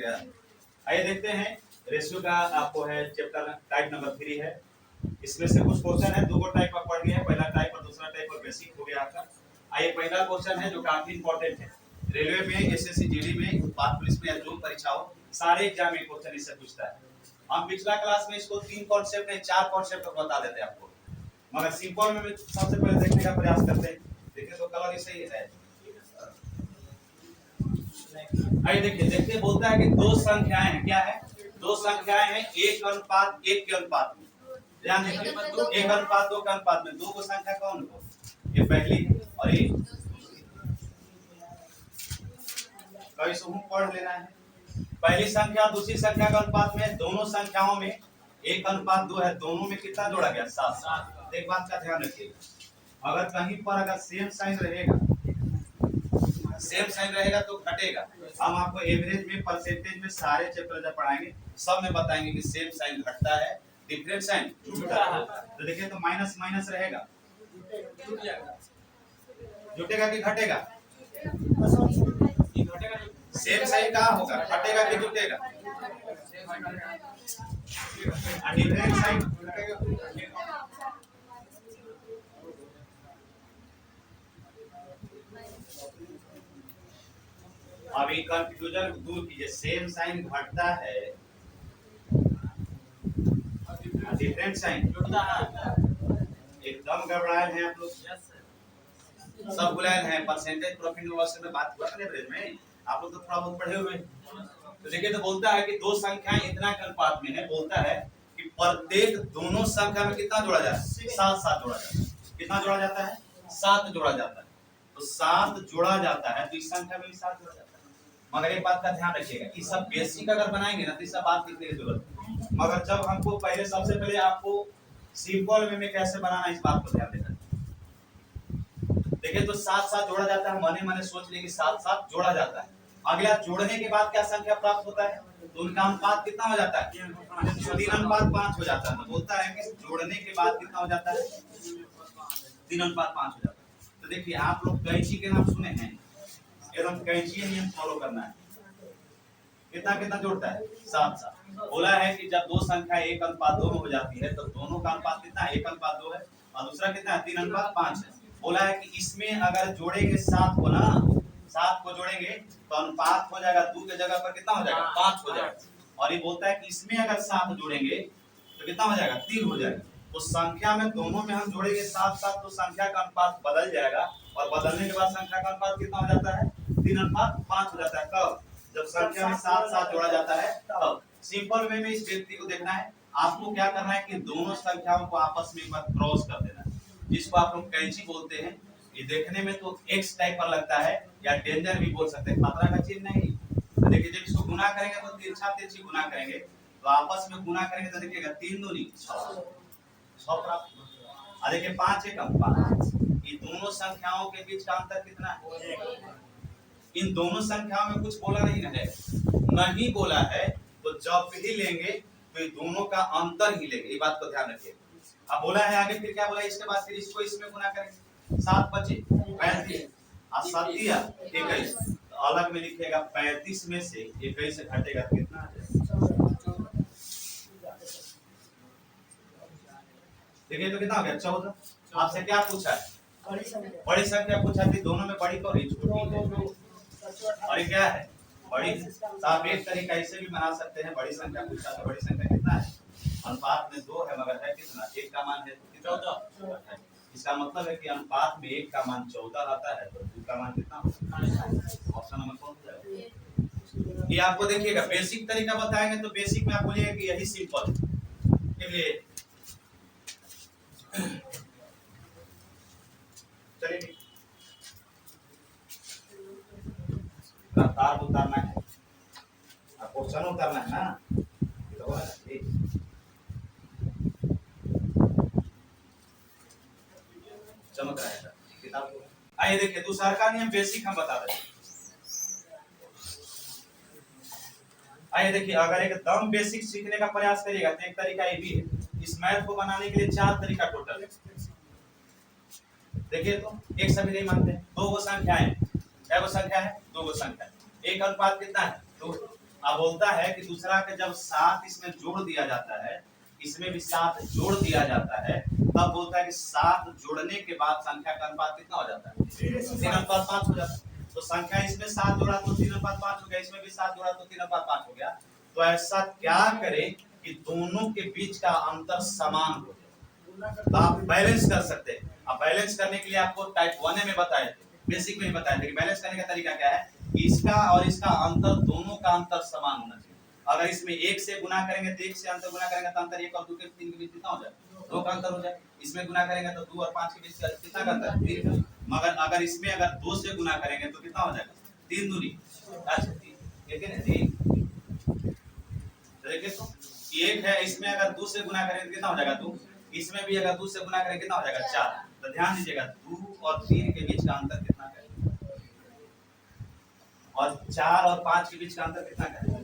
गया। आइए देखते हैं रेशियो का आपको है चैप्टर टाइप नंबर 3 है। इसमें से कुछ क्वेश्चन है, दो टाइप का पढ़ लिया है, पहला टाइप और दूसरा टाइप और बेसिक हो गया आपका। आइए पहला क्वेश्चन है जो काफी इंपॉर्टेंट है, रेलवे में, एसएससी जीडी में, उत्पाद पुलिस में या जो परीक्षाओं सारे एग्जाम में क्वेश्चन इससे पूछता है। हम पिछला क्लास में इसको 3 कॉन्सेप्ट नहीं 4 कॉन्सेप्ट बता देते हैं आपको, मगर सिंपल में सबसे पहले देखने का प्रयास करते हैं। देखिए तो कलर सही है। आइए देखिए बोलता है कि दो संख्याएं हैं, क्या है? दो संख्याएं हैं 1:1 के अनुपात में। ध्यान देखिए 1:2 के अनुपात में। दो को संख्या कौन हो? ये पहली और ये कैसे पढ़ लेना है। पहली संख्या दूसरी संख्या के अनुपात में, दोनों संख्याओं में 1:2 है, दोनों में कितना जोड़ा गया? 7। एक बात का ध्यान रखिएगा, अगर कहीं पर अगर सेम साइन रहेगा तो घटेगा। हम आपको एवरेज में, परसेंटेज में सारे चैप्टर जब पढ़ाएंगे सब में बताएंगे कि सेम साइन घटता है, डिफरेंट साइन जुड़ता है। तो देखिए तो माइनस माइनस रहेगा, जुटेगा कि घटेगा? सेम साइन कहाँ होगा? घटेगा कि जुटेगा? डिफरेंट साइन अभी कंफ्यूजन दूर कीजिए। सेम साइन घटता है, डिफरेंट साइन जुड़ता है। एकदम गड़बड़ाए हैं आप लोग, सब गुलाल हैं। परसेंटेज प्रॉफिट लॉस में बात हुआ ना एवरेज में, आप लोग तो थोड़ा बहुत पढ़े हुए। तो देखिए तो बोलता है कि दो संख्याएं इतना के अनुपात में है, बोलता है कि प्रत्येक दोनों संख्या में कितना जोड़ा जाता है? 7 जोड़ा जाता है। कितना जोड़ा जाता है? 7 जोड़ा जाता है। तो 7 जोड़ा जाता है तो इस संख्या में भी 7 जोड़ा जाता है। मगर एक बात का ध्यान रखिएगा कि सब बेसिक अगर बनाएंगे ना तो इस बात लिखने की जरूरत है, मगर जब हमको पहले सबसे पहले आपको सिंपल वे में कैसे बनाना इस बात को ध्यान देना। देखिए तो 7 जोड़ा जाता है, मने मने सोच लेंगे 7 जोड़ा जाता है। अगला जोड़ने के बाद क्या संख्या प्राप्त होता है? तो उनका अनुपात कितना हो जाता है? 3:5 हो जाता है। तो बोलता है कि जोड़ने के बाद कितना हो जाता है? 3:5 हो जाता है। तो देखिए आप लोग कैंची के नाम सुने हैं, एकदम कैंची नियम फॉलो करना है। कितना कितना जोड़ता है? 7। बोला है कि जब दो संख्या 1:2 में हो जाती है तो दोनों का अनुपात कितना है? 1:2 है और दूसरा कितना है? 3:5 है। बोला है कि इसमें अगर जोड़ेंगे 7 को ना, 7 को जोड़ेंगे तो अनुपात हो जाएगा 2 के जगह पर कितना हो जाएगा? 5 हो जाएगा। और ये बोलता है कि इसमें अगर 7 जोड़ेंगे तो कितना हो जाएगा? 3 हो जाएगा। तो संख्या में दोनों में हम जोड़ेंगे 7 तो संख्या का अनुपात बदल जाएगा, और बदलने के बाद संख्या का अनुपात कितना हो जाता है? 3:5 हो जाता है। कब? जब संख्या में 7 जोड़ा जाता है तब। सिंपल वे में इस व्यक्ति को देखना है। आपको क्या करना है कि दोनों संख्याओं को आपस में एक बार क्रॉस कर देना है, जिसको आप लोग कैंची बोलते हैं। ये देखने में तो एक्स टाइप पर लगता है, या डेंजर भी बोल सकते हैं, खतरा का चिन्ह नहीं। तो देखिए जब इसको गुना करेंगे तो तिरछा तिरछी गुना करेंगे, तो आपस में गुना करेंगे तो देखिएगा 3 दूनी 6 प्राप्त। और देखिए 5 एकम 5। ये दोनों संख्याओं के बीच का अंतर कितना है? इन दोनों संख्याओं में कुछ बोला नहीं है, नहीं बोला है। तो जब भी लेंगे तो दोनों का अंतर ही लेंगे, ये बात को ध्यान रखिए। अब बोला है आगे, फिर क्या बोला? इसके बाद फिर इसको इसमें गुना करेंगे। 7 × 5 = 35 और 7 × 21। तो अलग में लिखिएगा 35 में से 21 घटेगा कितना? देखिए तो कितना हो गया? 14। आपसे क्या पूछा है? बड़ी संख्या पूछा थी, दोनों में बड़ी कौन है? छोटी है। और क्या है? बड़ी। तो आप एक तरीका इसे भी बना सकते हैं, बड़ी संख्या पूछा तो बड़ी संख्या कितना है? अनुपात में 2 है, मगर है कितना? 1 का मान है 14। इसका मतलब है कि अनुपात में 1 का मान 14 आता है, तो 2 का मान कितना? ऑप्शन नंबर कौन है? ये आपको देखिएगा बेसिक तरीका बताएंगे तो बेसिक में आप बोलिएगा कि यही सिंपल है। चलिए चलिए तार उतारना है, क्वेश्चन उतारना है ना, तो चमक रहा है किताब। आइए देखिए दूसरा का नियम बेसिक हम बता रहे हैं। आइए देखिए अगर एकदम बेसिक सीखने का प्रयास करिएगा तो एक तरीका ये भी है। इस मैथ को बनाने के लिए 4 तरीका टोटल है। देखिए तो एक सभी नहीं मानते, 2 गो संख्या है, क्या गो संख्या है? 2 गो संख्या। एक अनुपात कितना है? 2। अब बोलता है कि दूसरा के जब 7 इसमें जोड़ दिया जाता है, इसमें भी 7 जोड़ दिया जाता है, तब बोलता है कि 7 जोड़ने के बाद संख्या का अनुपात कितना हो जाता है? 3:5 हो जाता है। तो संख्या इसमें 7 जोड़ा तो 3:5 हो गया, इसमें भी 7 जोड़ा तो 3:5 हो गया। तो ऐसा क्या करें कि दोनों के बीच का अंतर समान हो जाए, तो आप बैलेंस कर सकते हैं। अब बैलेंस करने के लिए आपको टाइप 1 में बताए थे, बेसिक में ही बताए थे कि बैलेंस करने का तरीका क्या है कि इसका और इसका अंतर, दोनों का अंतर समान होना चाहिए। अगर इसमें 1 से गुना करेंगे तो 1 से अंतर गुना करेंगे तो अंतर 1 और 2 के 3 के बीच कितना हो जाए? 2 का अंतर हो जाए। इसमें गुना करेंगे तो 2 और 5 के बीच कितना का अंतर? 3। मगर अगर इसमें अगर 2 से गुना करेंगे तो कितना हो जाएगा? 3 दूनी। अच्छा 3, ठीक है ना जी। देखिए तो 1 है, इसमें अगर 2 से गुना करेंगे तो कितना हो जाएगा? 2। इसमें भी अगर 2 से गुना करेंगे कितना हो जाएगा? 4। तो ध्यान दीजिएगा 2 और 3 के बीच का अंतर कितना है? और 4 और 5 के बीच का अंतर कितना है?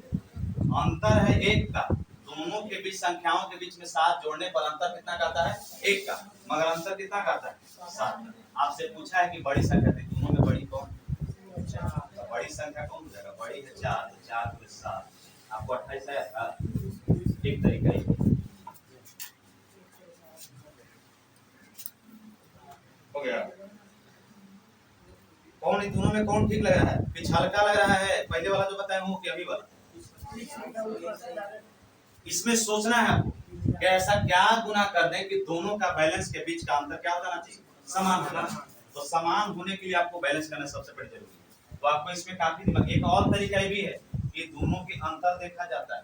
अंतर है 1 का। दोनों के बीच संख्याओं के बीच में 7 जोड़ने पर अंतर कितना आता है? 1 का। मगर अंतर कितना का आता है? 7 का। आपसे पूछा है कि बड़ी संख्या थी, दोनों में बड़ी कौन? बड़ी संख्या कौन हो जाएगा? बड़ी है 4, तो 4 + 7 आपको 28 आया था। एक तरीका ही हो गया। कौन इन दोनों में कौन ठीक लग रहा है? पिछलका लग रहा है पहले वाला जो बताया हूँ कि अभी वाला? इसमें सोचना है आपको कि ऐसा क्या गुना कर दें कि दोनों का बैलेंस के बीच का अंतर क्या हो जाना चाहिए? समान होना। तो समान होने के लिए आपको बैलेंस करना सबसे बड़ी जरूरी है। तो आपको इसमें काफी दिमाग। एक और तरीका ये भी है कि दोनों के अंतर देखा जाता है,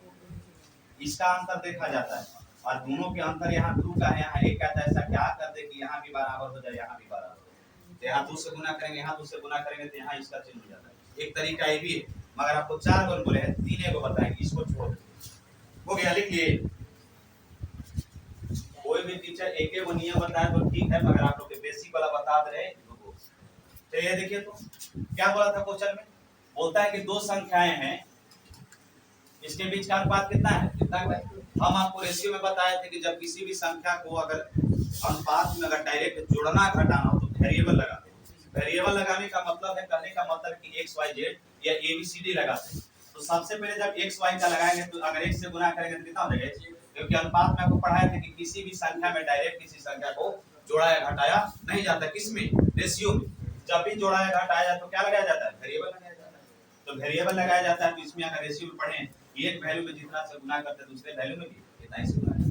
इसका अंतर देखा जाता है और दोनों के अंतर यहाँ 2 का है, यहाँ 1 का है। ऐसा क्या कर दे कि यहाँ भी बराबर हो जाए, यहाँ भी बराबर हो जाए। तो यहाँ 2 से गुना करेंगे, यहाँ 2 से गुना करेंगे तो यहाँ इसका चिन्ह हो जाता है। एक तरीका ये भी है। मगर आपको 4 गुण बोले हैं, 3 को बताएंगे, इसको छोड़ हो गया। लिख लिए। कोई भी टीचर एक एक नियम बताए तो ठीक है, मगर आप लोग के बेसिक वाला बता दे रहे हैं। तो ये देखिए तो क्या बोला था क्वेश्चन में? बोलता है कि दो संख्याएं हैं, इसके बीच का अनुपात कितना है? कितना है? हम आपको रेशियो में बताए थे कि जब किसी भी संख्या को अगर अनुपात में अगर डायरेक्ट जोड़ना घटाना हो तो वेरिएबल लगाते हैं। वेरिएबल लगाने का मतलब है, कहने का मतलब कि एक्स वाई जेड या एबीसीडी लगाते हैं। तो सबसे पहले जब एक्स वाई का लगाएंगे तो अगर एक से गुना करेंगे तो कितना हो जाएगा? क्योंकि अनुपात में आपको पढ़ाया था कि किसी भी संख्या में डायरेक्ट किसी संख्या को जोड़ाया घटाया नहीं जाता। किसमें? रेशियो में। जब भी जोड़ाया घटाया जाए तो क्या लगाया जाता है? वेरिएबल लगाया जाता है। तो वेरिएबल लगाया जाता है। तो इसमें अगर रेशियो में पढ़ें, एक वैल्यू में जितना से गुना करते हैं दूसरे वैल्यू में भी कितना ही से गुना है।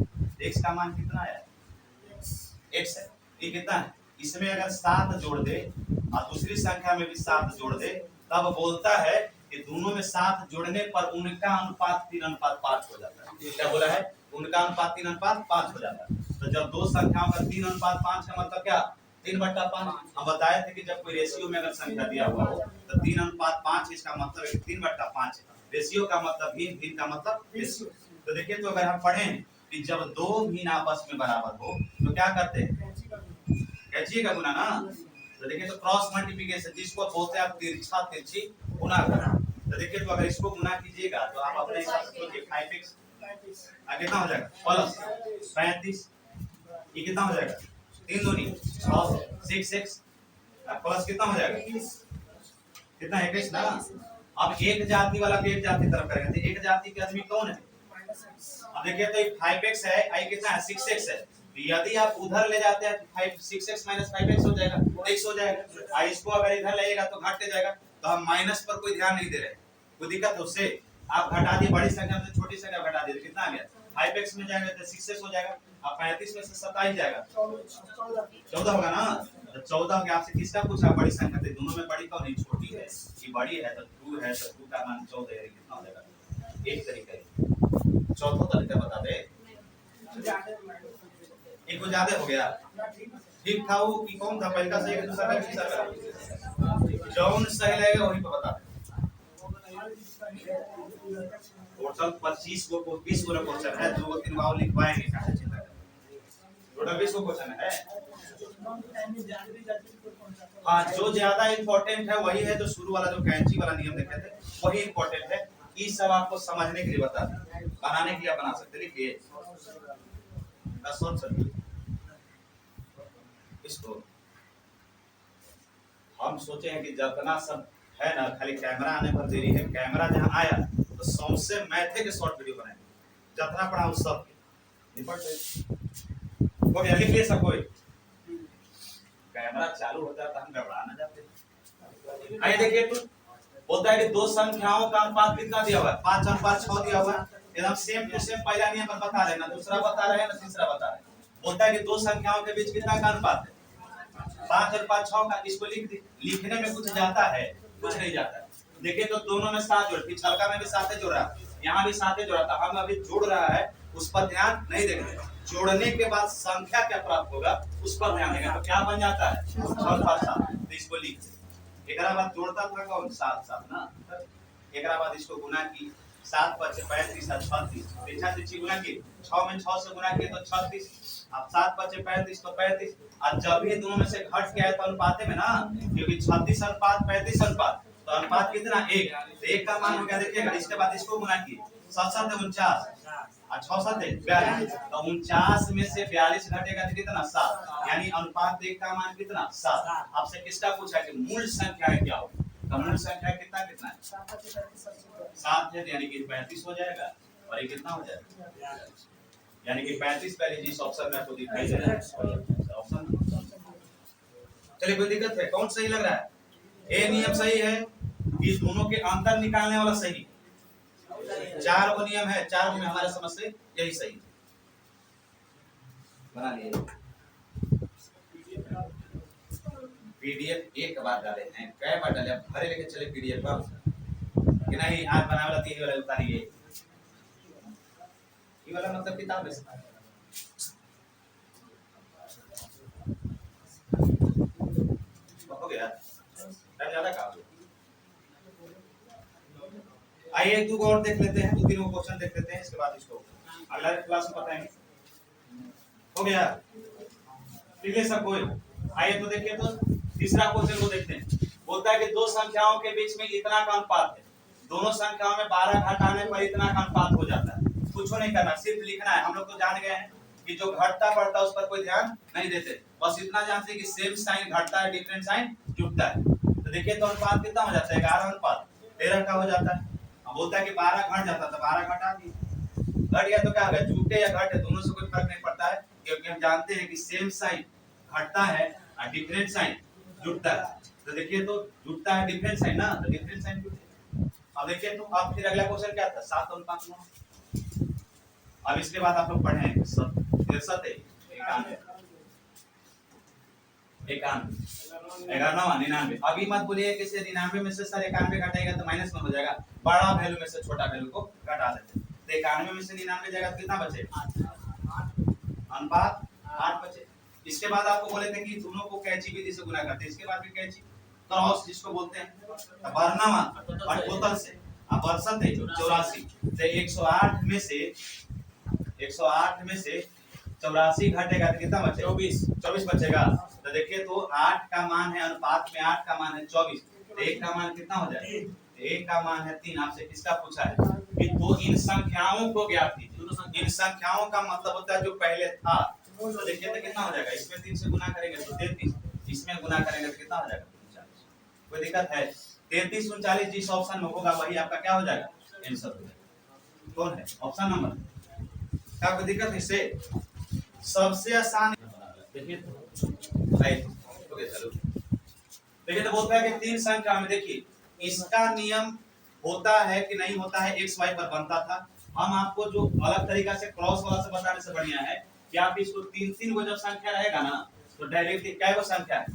x का मान कितना है? x है। ये कितना है? इसमें अगर 7 जोड़ दे और दूसरी संख्या में भी 7 जोड़ दे, तब बोलता है कि दोनों में 7 जोड़ने पर उनका अनुपात 3:5 हो जाता है। क्या बोला है? उनका अनुपात 3:5 हो जाता है। तो जब दो संख्याओं का 3:5 का मतलब क्या? 3/5। हम बताए थे कि जब कोई रेशियो में अगर संख्या दिया हुआ हो तो 3:5, इसका मतलब है 3/5। रेशियो का मतलब भिन्न, भिन्न का मतलब रेशियो। तो देखिए, तो अगर हम पढ़ें कि जब दो भिन्न आपस में बराबर हो तो क्या करते हैं? कैंची का गुना ना। तो देखिए, तो क्रॉस मल्टीप्लिकेशन जिसको बोलते हैं आप तिरछा तिरछी गुना करना। तो देखिए, तो अगर इसको गुना कीजिएगा तो आप अपने हिसाब से सोचिए 5x कितना हो जाएगा? प्लस 35। ये कितना हो जाएगा? 3 दूनी 6x प्लस कितना हो जाएगा? कितना? 21 ना। अब एक जाति वाला को एक जाति तरफ करेंगे तो एक जाति के आदमी कौन है? अब देखिए, तो 5x है, आई कितना है? 6x है। तो यदि आप उधर ले जाते हैं तो 6x - 5x हो जाएगा, x हो जाएगा। और इसको अगर इधर लेगा तो घटते जाएगा। तो हम माइनस पर कोई ध्यान नहीं दे रहे, कोई दिक्कत हो उससे आप घटा दिए, बड़ी संख्या से छोटी संख्या घटा दिए, कितना आ गया? 5x में जाएगा तो 6x हो जाएगा। अब 35 में से 27 जाएगा, 14 होगा ना। तो 14 हो गया। आपसे किसका पूछा? बड़ी संख्या थे, दोनों में बड़ी कौन है? छोटी है। ये बड़ी है तो 2 है, तो 2 का मान 14 है। कितना हो जाएगा? एक तरीका है। चौथा तरीका बता दे। एक को ज्यादा हो गया। ठीक था वो कि कौन था? पहला सही है, दूसरा का तीसरा का जौन सही लगेगा वही पे बता दे। टोटल 25 को 20 को क्वेश्चन है, 2 3 बार लिखवाएंगे, क्या चिंता कर। टोटल 20 को क्वेश्चन है। हाँ, जो ज्यादा इंपॉर्टेंट है वही है। जो शुरू वाला जो कैंची वाला नियम देखे थे वही इंपॉर्टेंट है। ये सब आपको समझने के लिए बता दें, बनाने के लिए बना सकते। लिखिए इसको हम सोचे हैं कि जितना सब है ना, खाली कैमरा आने पर देरी है। कैमरा जहाँ आया तो सबसे मैथे के शॉर्ट वीडियो बनाएंगे, जितना पढ़ा उस सब निपट गए। कोई लिख ले सब कोई, कैमरा चालू होता है तो हम घबरा ना जाते। आइए देखिए तो बोलता है कि दो संख्याओं का अनुपात कितना दिया हुआ है, 5 अनुपात 6 दिया हुआ है। एकदम सेम टू सेम पहला नियम पर बता रहे हैं ना, दूसरा बता रहे हैं ना, तीसरा बता रहे हैं। बोलता है कि दो संख्याओं के बीच कितना का अनुपात है, 5 अनुपात 6 का। इसको लिख दे, लिखने में कुछ जाता है कुछ नहीं जाता है। देखिए तो दोनों में साथ जोड़, पिछलका में भी साथ जोड़ा, यहाँ भी साथ जोड़ा था, हम अभी जोड़ रहा है उस पर ध्यान नहीं देंगे। जोड़ने के बाद संख्या क्या प्राप्त होगा उस पर ध्यान देंगे। तो क्या बन जाता है 6 अनुपात 7। तो इसको लिख दे। एकरा बाद जोड़ता था कौन 7 7 ना, एकरा बाद इसको गुना की 7 5 35 और 36, पीछा से गुना की 6 में 6 से गुना किए तो 36, अब 7 5 35 तो 35। और जब भी दोनों में से घट के आए तो अनुपात में ना, क्योंकि 36 अनुपात 35 अनुपात, तो अनुपात कितना 1, तो 1 का मान हो गया। देखिएगा इसके बाद इसको गुना की 7 7 49 और 6 7 42, तो 49 में से 42 घटेगा तो कितना 7, यानी अनुपात 1 का मान कितना 7। आपसे किसका पूछा कि मूल संख्या क्या हो, तो मूल संख्या कितना कितना है 7 है, यानी कि 35 हो जाएगा। और ये कितना हो जाएगा, यानी कि 35 पहले जिस ऑप्शन में आपको दिखाई दे रहा है ऑप्शन। चलिए कोई दिक्कत है, कौन सही लग रहा है, ए नियम सही है, इस दोनों के अंतर निकालने वाला सही। 4 वो नियम है, 4 में हमारे समझ से यही सही बना लिए। पीडीएफ एक बार डाले हैं, कई बार डाले, अब भरे लेके चले पीडीएफ पर कि नहीं, आज बनाने वाला 3 वाला उतारिए, ये वाला मतलब किताब है। हो गया टाइम ज्यादा काम। आइए एक दो और देख लेते हैं, 2 3 क्वेश्चन देख लेते हैं, इसके बाद इसको अगला क्लास में बताएंगे। हो गया ठीक है सब कोई। आइए तो देखिए तो तीसरा क्वेश्चन को देखते हैं। बोलता है कि दो संख्याओं के बीच में इतना का अनुपात है, दोनों संख्याओं में 12 घटाने पर इतना का अनुपात हो जाता है। कुछ नहीं करना, सिर्फ लिखना है। हम लोग तो जान गए हैं कि जो घटता बढ़ता उस पर कोई ध्यान नहीं देते, बस इतना जानते हैं कि सेम साइन घटता है, डिफरेंट साइन जुटता है। तो देखिए तो अनुपात कितना हो जाता है, 11 अनुपात 13 का हो जाता है। अब बोलता है कि 12 घट जाता है, तो 12 घटा दिए, घट गया तो क्या होगा, जुटे या घटे दोनों से कोई फर्क नहीं पड़ता है, क्योंकि हम जानते हैं कि सेम साइन घटता है और डिफरेंट साइन जुटता है। तो देखिए तो जुटता है डिफरेंट साइन ना, तो डिफरेंट साइन जुटे। अब देखिए तो अब फिर अगला क्वेश्चन क्या था, 7 अनुपात 9। अब इसके बाद आप लोग पढ़े 63 91 99। अभी मत बोलिए कि 99 में से सर 91 घटेगा तो माइनस में हो जाएगा, बड़ा वैल्यू में से छोटा वैल्यू को घटा देते हैं। तो 91 में से 99 जाएगा तो कितना बचे, अनुपात 8 बचे। इसके बाद आपको बोले थे कि दोनों को कैंची विधि से गुना करते हैं, इसके बाद भी कैंची क्रॉस जिसको बोलते हैं बरनामा और बोतल से। अब 84 तो 108 में से 84 घटेगा तो कितना बचेगा, 24 बचेगा। तो देखिए तो 8 का मान है, अनुपात में 8 का मान है 24, तो 1 का मान कितना हो जाएगा, 1 का मान है 3। आपसे किसका पूछा है कि तो इन संख्याओं को ज्ञात कीजिए। इन संख्याओं का मतलब होता है जो पहले था। तो देखिए तो कितना हो जाएगा, इसमें 3 से गुना करेंगे तो 33, इसमें गुना करेंगे तो कितना हो जाएगा 39। कोई दिक्कत है, 33 39 जिस ऑप्शन में होगा वही आपका क्या हो जाएगा, आंसर हो जाएगा। कौन है ऑप्शन नंबर, क्या कोई दिक्कत है इससे, सबसे आसान। देखिए देखिए तो बोलता है कि 3 संख्या में, देखिए इसका नियम होता है कि नहीं होता है, एक्स वाई पर बनता था। हम आपको जो अलग तरीका से क्रॉस वाला से बताने से बढ़िया है कि आप इसको 3 को जब संख्या रहेगा ना तो डायरेक्ट क्या वो संख्या है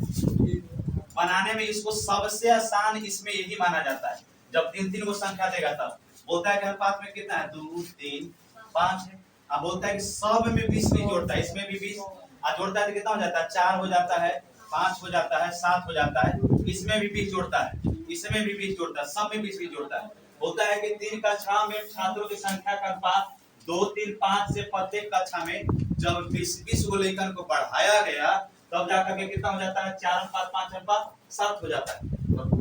बनाने में, इसको सबसे आसान इसमें यही माना जाता है। जब 3 को संख्या देगा तब बोलता है कि अनुपात में कितना है 2 3 5 है। अब बोलता है कि सब में 20 नहीं जोड़ता है, इसमें भी 20 जोड़ता है तो कितना हो जाता है, 4 हो जाता है, 5 हो जाता है, 7 हो जाता है, इसमें भी 20 जोड़ता है, इसमें भी 20 जोड़ता है, सब में 20 जोड़ता है। होता है कि 3 कक्षा में छात्रों की संख्या का अनुपात 2 3 5 से प्रत्येक कक्षा में जब 20 को लेकर को बढ़ाया गया तब जाकर के कितना हो जाता है, 4 अनुपात 5 अनुपात 7 हो जाता है।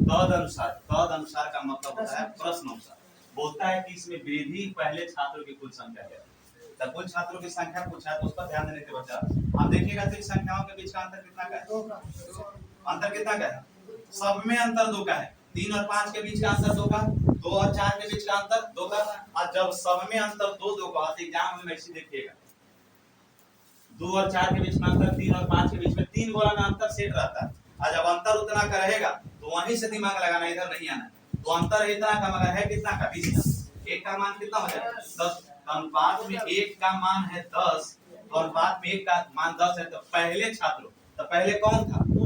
तद अनुसार का मतलब होता है प्रश्न अनुसार। बोलता है कि इसमें वृद्धि पहले छात्रों की कुल संख्या है, तब कुल छात्रों की संख्या पूछा है तो उस पर ध्यान देने के बच्चा आप देखिएगा तो संख्याओं के बीच का अंतर कितना का है, अंतर कितना का है, सब में अंतर 2 का है। 3 और 5 के बीच का अंतर 2 का, 2 और 4 के बीच का अंतर 2 का, और जब सब में अंतर 2 2 का एग्जाम में ऐसे देखिएगा 2 और 4 के बीच में अंतर 3 और 5 के बीच में 3 गोला में अंतर सेट रहता है, और जब अंतर उतना का रहेगा तो वहीं से दिमाग लगाना, इधर नहीं आना। तो अंतर इतना का मगर है कितना का 20 का, एक का मान कितना हो जाएगा 10, अनुपात में एक का मान है 10, तो अनुपात में एक का मान 10 है, तो पहले छात्रों तो पहले कौन था 2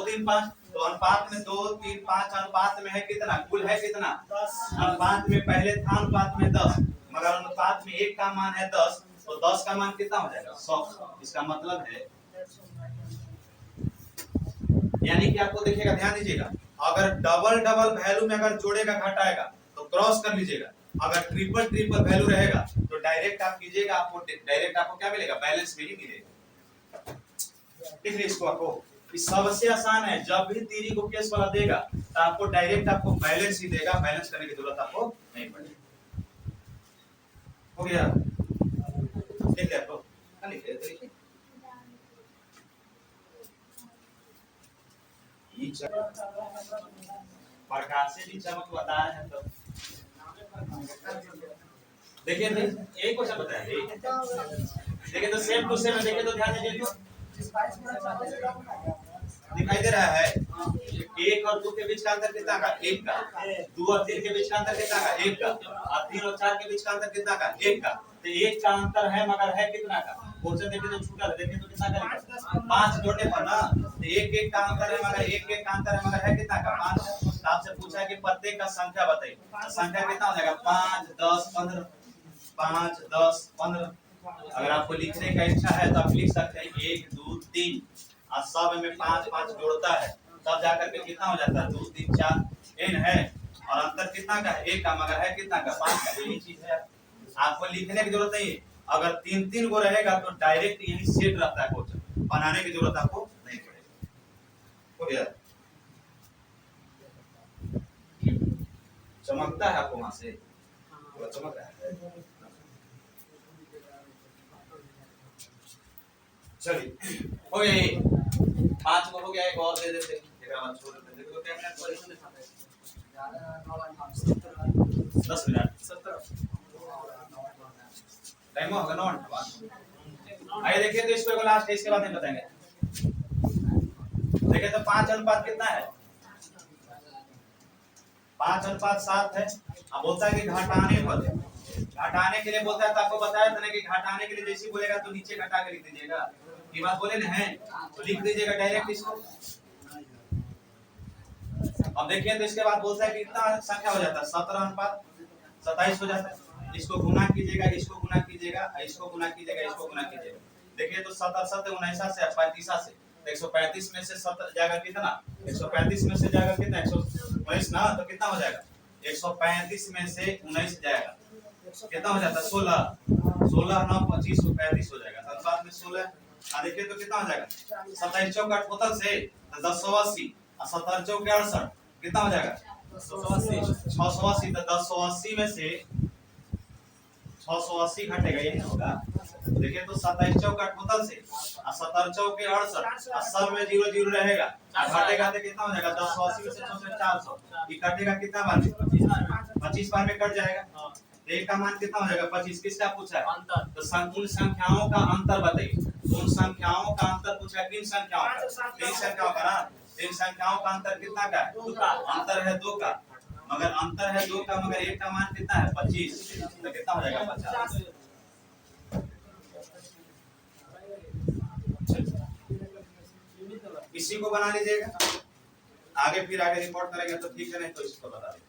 3 5, तो अनुपात में 2 3 5 अनुपात में है कितना, कुल है कितना 10, अनुपात में पहले था अनुपात में 10, मगर अनुपात में एक का मान है 10, तो 10 का मान कितना हो जाएगा 100। इसका मतलब है यानी कि आपको देखिएगा, ध्यान दीजिएगा, अगर डबल डबल वैल्यू में अगर जोड़ेगा घटाएगा तो क्रॉस कर लीजिएगा, अगर ट्रिपल ट्रिपल वैल्यू रहेगा तो डायरेक्ट आप कीजिएगा, आपको डायरेक्ट आपको क्या मिलेगा, बैलेंस में ही मिलेगा। ठीक है, इसको आपको सबसे आसान है, जब भी तीरी को केस वाला देगा तो आपको डायरेक्ट आपको बैलेंस ही देगा, बैलेंस करने की जरूरत आपको नहीं पड़ेगी। हो गया, ठीक है, तो लिखिए प्रकाश से भी चमक बता रहे हैं, तो देखिए यही क्वेश्चन बताया, देखिए तो सेम टू सेम देखिए, तो ध्यान दीजिए, दिखाई दे रहा है 1 और 2 के बीच का अंतर कितना का 1 का, 2 और 3 के बीच का अंतर कितना का 1 का, और 3 और 4 के बीच का अंतर कितना का 1 का, तो 1 का अंतर है मगर है कितना का, क्वेश्चन देखिए तो छूटा है, देखिए तो कितना करेगा 5 जोड़ने पर ना, तो 1 1 का अंतर है मगर 1 1 का अंतर है मगर है कितना का 5। तो आपसे पूछा है कि प्रत्येक का संख्या बताइए, तो संख्या कितना हो जाएगा 5 10 15, 5 10 15। अगर आपको लिखने का इच्छा है तो आप लिख सकते हैं 1 2 3, और सब में 5 5 जोड़ता है तब जाकर के कितना हो जाता है 2 3 4 n है, और अंतर कितना का है 1 का, मगर है कितना का 5 का। यही चीज है, आपको लिखने की जरूरत नहीं है, अगर 3 3 गो रहेगा तो डायरेक्ट यही सेट रहता है, क्वेश्चन बनाने की जरूरत आपको नहीं पड़ेगी। हो गया, चमकता है आपको वहां से, चमक रहा है। चलिए हो गया, 5 को हो गया, एक और दे देते हैं, छोड़ देते हैं, तो क्या मिनट 10 मिनट 70 टाइम होगा 9 मिनट। आइए देखिए, तो इसको लास्ट है, इसके बाद हम बताएंगे। देखिए तो 5 अनुपात कितना है 5 अनुपात 7 है। अब बोलता है कि घटाने पर, घटाने के लिए बोलता है, तो आपको बताया था ना कि घटाने के लिए जैसे बोलेगा तो नीचे घटा के लिख दीजिएगा, ये बात बोले ना है, तो लिख दीजिएगा डायरेक्ट इसको। अब देखिए तो इसके बाद बोलता है कि इतना संख्या हो जाता है 17 अनुपात 27 हो जाता है, इसको गुना कीजिएगा, इसको गुना कीजिएगा, इसको गुना कीजिएगा, इसको गुना कीजिएगा। देखिए तो 17 7 19 से 35 से, तो 135 में से 7 जाएगा कितना, 135 में से जाएगा कितना 119 ना, तो कितना हो जाएगा 135 में से 19 जाएगा, कितना हो जाता है 16 16 9 25 35 हो जाएगा, अनुपात में 16। देखिए तो कितना हो जाएगा 27 चौक 8 से 1080, और 17 चौक 68 कितना हो जाएगा 680, तो 1080 में से 680 घटेगा, यही होगा। देखिए तो 27 चौक 8 से और 17 चौक 68, और सब में 0 0 रहेगा, घटेगा तो कितना हो जाएगा 1080 में से 400, ये कटेगा कितना बार 25 बार में कट जाएगा, एक का मान कितना हो जाएगा 25। किसका पूछा है अंतर, तो उन संख्याओं का अंतर बताइए, उन संख्याओं का अंतर पूछा है, किन संख्याओं का, 3 संख्याओं का ना, 3 संख्याओं का अंतर कितना का है 2 का, अंतर है 2 का, मगर अंतर है 2 का, मगर एक का मान कितना है 25, तो कितना हो जाएगा 50। इसी को बना लीजिएगा, आगे फिर आगे रिपोर्ट करेंगे तो ठीक है, नहीं तो इसको बता देंगे।